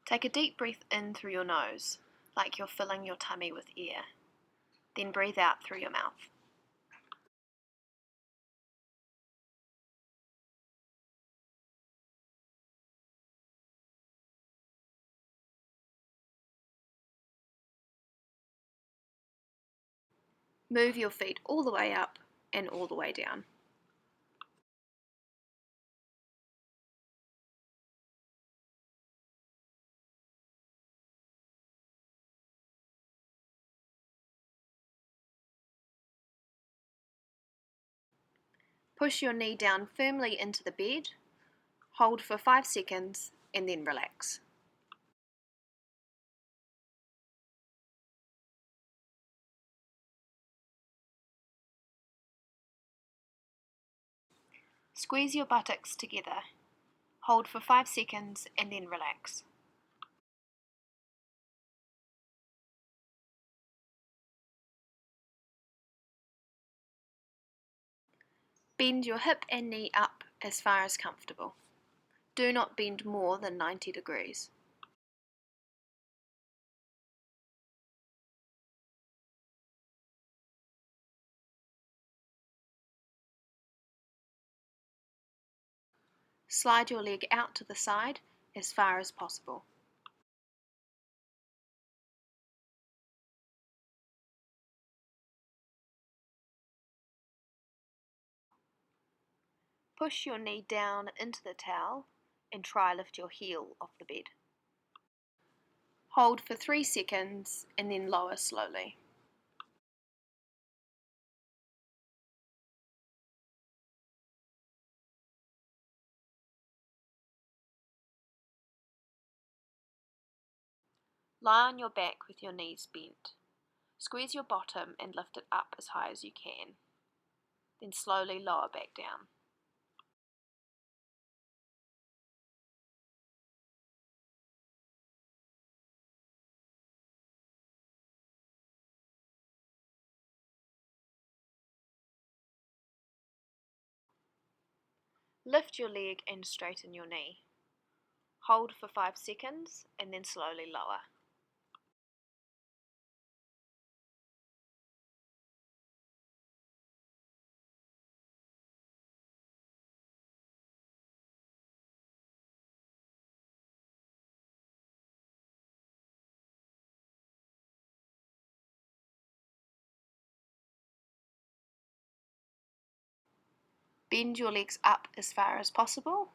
Take a deep breath in through your nose, like you're filling your tummy with air. Then breathe out through your mouth. Move your feet all the way up and all the way down. Push your knee down firmly into the bed, hold for 5 seconds, and then relax. Squeeze your buttocks together, hold for 5 seconds, and then relax. Bend your hip and knee up as far as comfortable. Do not bend more than 90 degrees. Slide your leg out to the side as far as possible. Push your knee down into the towel and try lift your heel off the bed. Hold for 3 seconds and then lower slowly. Lie on your back with your knees bent. Squeeze your bottom and lift it up as high as you can. Then slowly lower back down. Lift your leg and straighten your knee. Hold for 5 seconds and then slowly lower. Bend your legs up as far as possible,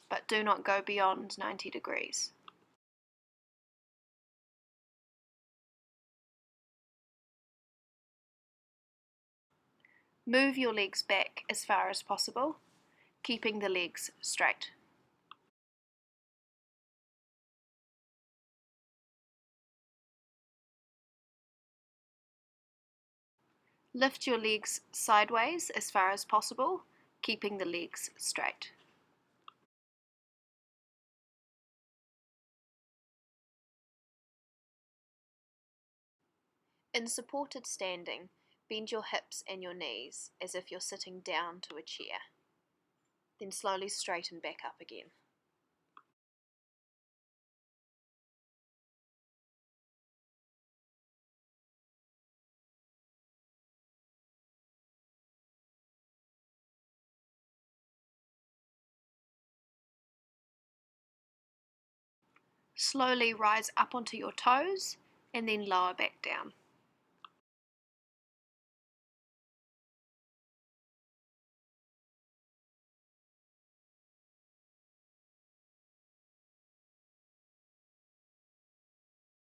but do not go beyond 90 degrees. Move your legs back as far as possible, keeping the legs straight. Lift your legs sideways as far as possible, keeping the legs straight. In supported standing, bend your hips and your knees as if you're sitting down to a chair. Then slowly straighten back up again. Slowly rise up onto your toes and then lower back down.